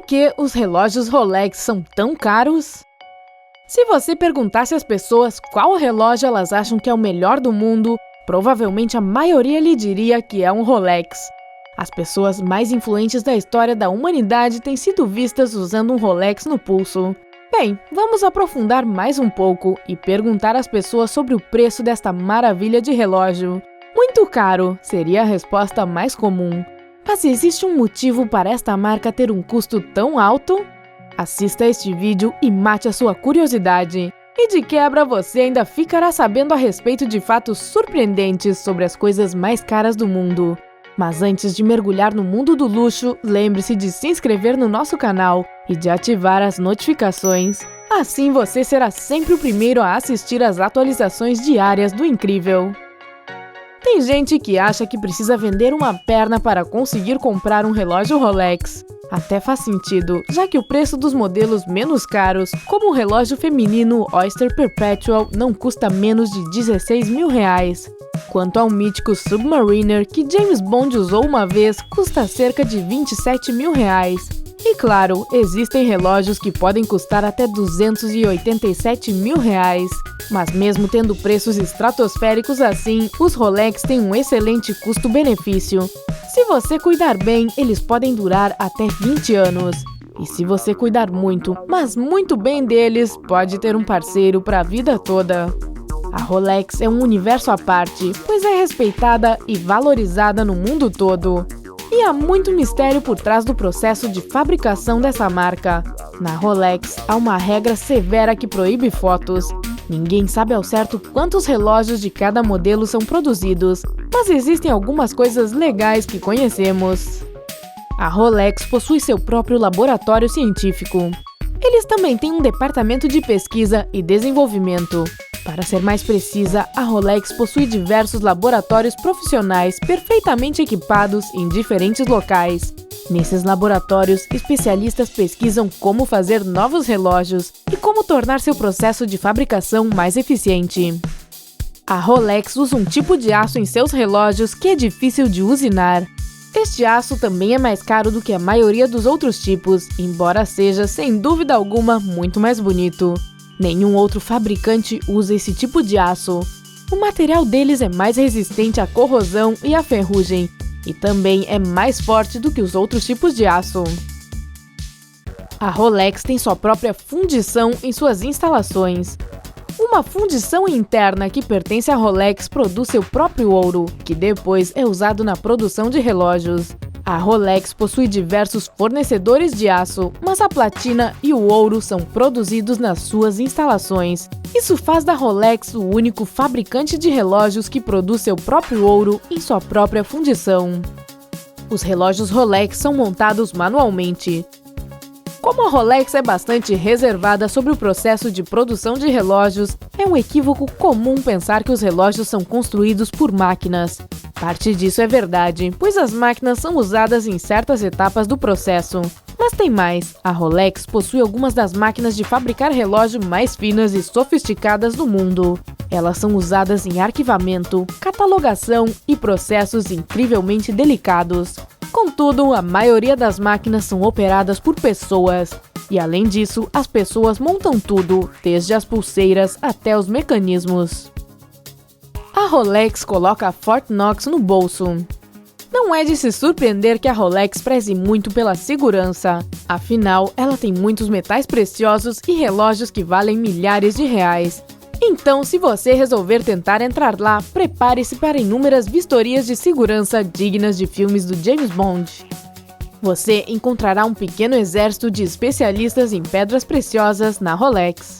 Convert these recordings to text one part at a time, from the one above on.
que os relógios Rolex são tão caros? Se você perguntasse às pessoas qual relógio elas acham que é o melhor do mundo, provavelmente a maioria lhe diria que é um Rolex. As pessoas mais influentes da história da humanidade têm sido vistas usando um Rolex no pulso. Bem, vamos aprofundar mais um pouco e perguntar às pessoas sobre o preço desta maravilha de relógio. Muito caro seria a resposta mais comum. Mas existe um motivo para esta marca ter um custo tão alto? Assista a este vídeo e mate a sua curiosidade. E de quebra você ainda ficará sabendo a respeito de fatos surpreendentes sobre as coisas mais caras do mundo. Mas antes de mergulhar no mundo do luxo, lembre-se de se inscrever no nosso canal e de ativar as notificações. Assim você será sempre o primeiro a assistir às atualizações diárias do incrível. Tem gente que acha que precisa vender uma perna para conseguir comprar um relógio Rolex. Até faz sentido, já que o preço dos modelos menos caros, como o relógio feminino Oyster Perpetual, não custa menos de 16 mil reais. Quanto ao mítico Submariner, que James Bond usou uma vez, custa cerca de 27 mil reais. E claro, existem relógios que podem custar até 287 mil reais. Mas mesmo tendo preços estratosféricos assim, os Rolex têm um excelente custo-benefício. Se você cuidar bem, eles podem durar até 20 anos. E se você cuidar muito, mas muito bem deles, pode ter um parceiro para a vida toda. A Rolex é um universo à parte, pois é respeitada e valorizada no mundo todo. E há muito mistério por trás do processo de fabricação dessa marca. Na Rolex, há uma regra severa que proíbe fotos. Ninguém sabe ao certo quantos relógios de cada modelo são produzidos, mas existem algumas coisas legais que conhecemos. A Rolex possui seu próprio laboratório científico. Eles também têm um departamento de pesquisa e desenvolvimento. Para ser mais precisa, a Rolex possui diversos laboratórios profissionais perfeitamente equipados em diferentes locais. Nesses laboratórios, especialistas pesquisam como fazer novos relógios e como tornar seu processo de fabricação mais eficiente. A Rolex usa um tipo de aço em seus relógios que é difícil de usinar. Este aço também é mais caro do que a maioria dos outros tipos, embora seja, sem dúvida alguma, muito mais bonito. Nenhum outro fabricante usa esse tipo de aço. O material deles é mais resistente à corrosão e à ferrugem, e também é mais forte do que os outros tipos de aço. A Rolex tem sua própria fundição em suas instalações. Uma fundição interna que pertence à Rolex produz seu próprio ouro, que depois é usado na produção de relógios. A Rolex possui diversos fornecedores de aço, mas a platina e o ouro são produzidos nas suas instalações. Isso faz da Rolex o único fabricante de relógios que produz seu próprio ouro em sua própria fundição. Os relógios Rolex são montados manualmente. Como a Rolex é bastante reservada sobre o processo de produção de relógios, é um equívoco comum pensar que os relógios são construídos por máquinas. Parte disso é verdade, pois as máquinas são usadas em certas etapas do processo. Mas tem mais, a Rolex possui algumas das máquinas de fabricar relógio mais finas e sofisticadas do mundo. Elas são usadas em arquivamento, catalogação e processos incrivelmente delicados. Contudo, a maioria das máquinas são operadas por pessoas. E além disso, as pessoas montam tudo, desde as pulseiras até os mecanismos. A Rolex coloca a Fort Knox no bolso. Não é de se surpreender que a Rolex preze muito pela segurança. Afinal, ela tem muitos metais preciosos e relógios que valem milhares de reais. Então, se você resolver tentar entrar lá, prepare-se para inúmeras vistorias de segurança dignas de filmes do James Bond. Você encontrará um pequeno exército de especialistas em pedras preciosas na Rolex.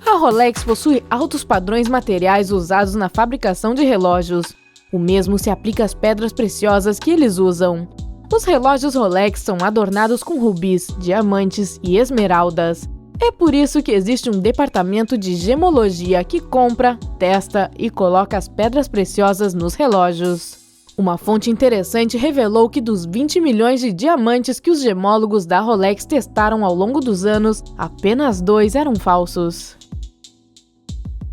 A Rolex possui altos padrões materiais usados na fabricação de relógios. O mesmo se aplica às pedras preciosas que eles usam. Os relógios Rolex são adornados com rubis, diamantes e esmeraldas. É por isso que existe um departamento de gemologia que compra, testa e coloca as pedras preciosas nos relógios. Uma fonte interessante revelou que dos 20 milhões de diamantes que os gemólogos da Rolex testaram ao longo dos anos, apenas 2 eram falsos.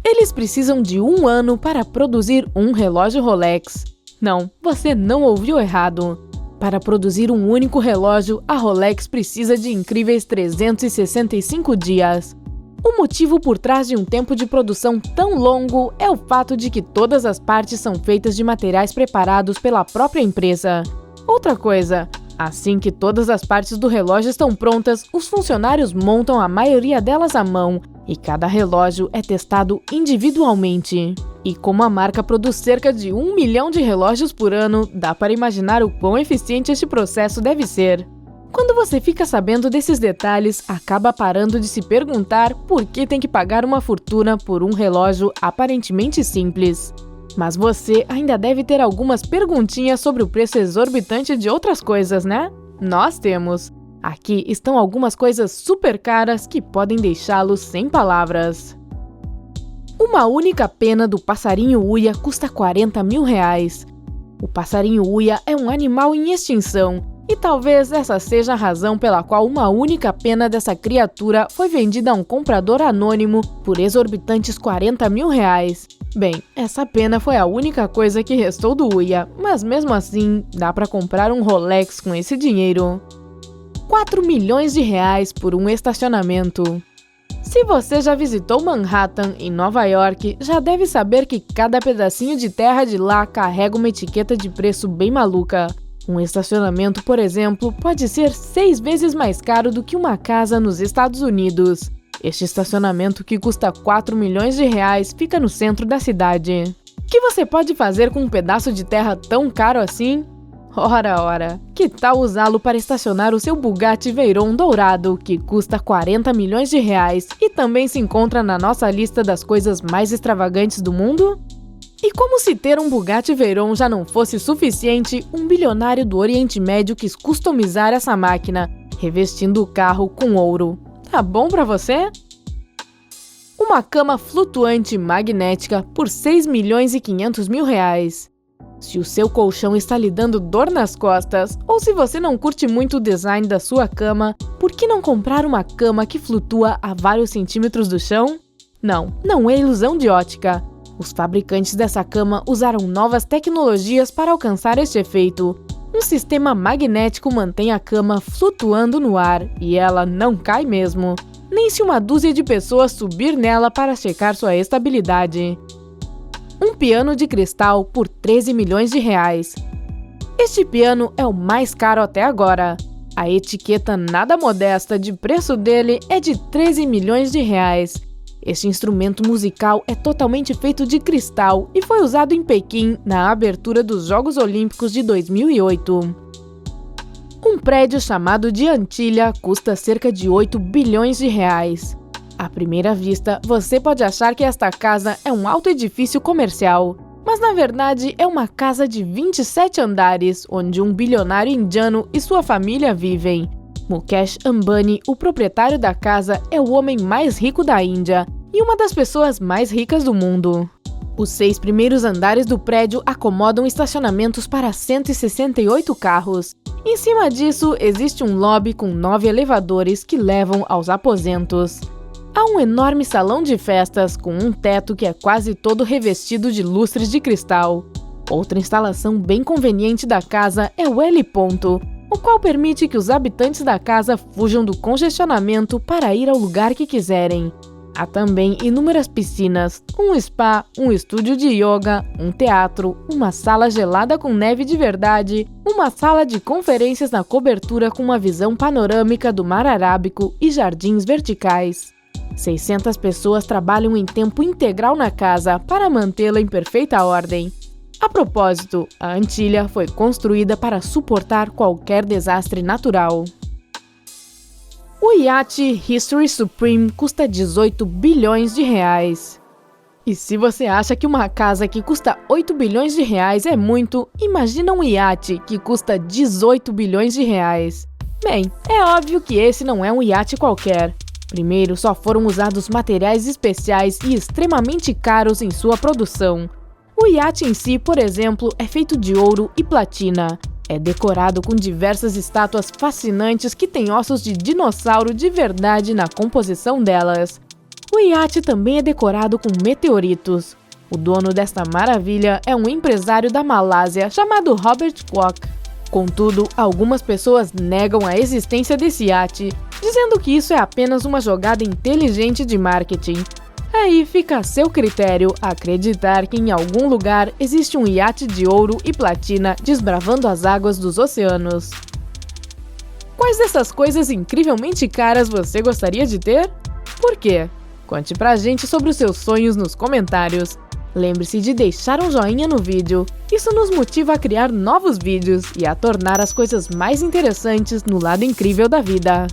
Eles precisam de 1 ano para produzir um relógio Rolex. Não, você não ouviu errado. para produzir um único relógio, a Rolex precisa de incríveis 365 dias. O motivo por trás de um tempo de produção tão longo é o fato de que todas as partes são feitas de materiais preparados pela própria empresa. Outra coisa, assim que todas as partes do relógio estão prontas, os funcionários montam a maioria delas à mão, e cada relógio é testado individualmente. E como a marca produz cerca de 1 milhão de relógios por ano, dá para imaginar o quão eficiente este processo deve ser. Quando você fica sabendo desses detalhes, acaba parando de se perguntar por que tem que pagar uma fortuna por um relógio aparentemente simples. Mas você ainda deve ter algumas perguntinhas sobre o preço exorbitante de outras coisas, né? Nós temos! Aqui estão algumas coisas super caras que podem deixá-lo sem palavras. Uma única pena do passarinho uia custa 40 mil reais. O passarinho uia é um animal em extinção, e talvez essa seja a razão pela qual uma única pena dessa criatura foi vendida a um comprador anônimo por exorbitantes 40 mil reais. Bem, essa pena foi a única coisa que restou do uia, mas mesmo assim, dá para comprar um Rolex com esse dinheiro. 4 milhões de reais por um estacionamento. Se você já visitou Manhattan, em Nova York, já deve saber que cada pedacinho de terra de lá carrega uma etiqueta de preço bem maluca. Um estacionamento, por exemplo, pode ser 6 vezes mais caro do que uma casa nos Estados Unidos. Este estacionamento, que custa 4 milhões de reais, fica no centro da cidade. O que você pode fazer com um pedaço de terra tão caro assim? Ora, que tal usá-lo para estacionar o seu Bugatti Veyron dourado, que custa 40 milhões de reais e também se encontra na nossa lista das coisas mais extravagantes do mundo? E como se ter um Bugatti Veyron já não fosse suficiente, um bilionário do Oriente Médio quis customizar essa máquina, revestindo o carro com ouro. Tá bom pra você? Uma cama flutuante magnética por 6 milhões e 500 mil reais. Se o seu colchão está lhe dando dor nas costas, ou se você não curte muito o design da sua cama, por que não comprar uma cama que flutua a vários centímetros do chão? Não é ilusão de ótica. Os fabricantes dessa cama usaram novas tecnologias para alcançar este efeito. Um sistema magnético mantém a cama flutuando no ar, e ela não cai mesmo, nem se uma dúzia de pessoas subir nela para checar sua estabilidade. Um piano de cristal por 13 milhões de reais. Este piano é o mais caro até agora. A etiqueta nada modesta de preço dele é de 13 milhões de reais. Este instrumento musical é totalmente feito de cristal e foi usado em Pequim na abertura dos Jogos Olímpicos de 2008. Um prédio chamado de Antilha custa cerca de 8 bilhões de reais. À primeira vista, você pode achar que esta casa é um alto edifício comercial, mas na verdade é uma casa de 27 andares, onde um bilionário indiano e sua família vivem. Mukesh Ambani, o proprietário da casa, é o homem mais rico da Índia e uma das pessoas mais ricas do mundo. Os 6 primeiros andares do prédio acomodam estacionamentos para 168 carros. Em cima disso, existe um lobby com 9 elevadores que levam aos aposentos. Há um enorme salão de festas com um teto que é quase todo revestido de lustres de cristal. Outra instalação bem conveniente da casa é o heliponto, o qual permite que os habitantes da casa fujam do congestionamento para ir ao lugar que quiserem. Há também inúmeras piscinas, um spa, um estúdio de yoga, um teatro, uma sala gelada com neve de verdade, uma sala de conferências na cobertura com uma visão panorâmica do Mar Arábico e jardins verticais. 600 pessoas trabalham em tempo integral na casa para mantê-la em perfeita ordem. A propósito, a Antilha foi construída para suportar qualquer desastre natural. O iate History Supreme custa 18 bilhões de reais. E se você acha que uma casa que custa 8 bilhões de reais é muito, imagina um iate que custa 18 bilhões de reais. Bem, é óbvio que esse não é um iate qualquer. Primeiro, só foram usados materiais especiais e extremamente caros em sua produção. O iate em si, por exemplo, é feito de ouro e platina. É decorado com diversas estátuas fascinantes que têm ossos de dinossauro de verdade na composição delas. O iate também é decorado com meteoritos. O dono desta maravilha é um empresário da Malásia chamado Robert Kwok. Contudo, algumas pessoas negam a existência desse iate, dizendo que isso é apenas uma jogada inteligente de marketing. Aí fica a seu critério acreditar que em algum lugar existe um iate de ouro e platina desbravando as águas dos oceanos. Quais dessas coisas incrivelmente caras você gostaria de ter? Por quê? Conte pra gente sobre os seus sonhos nos comentários. Lembre-se de deixar um joinha no vídeo, isso nos motiva a criar novos vídeos e a tornar as coisas mais interessantes no lado incrível da vida.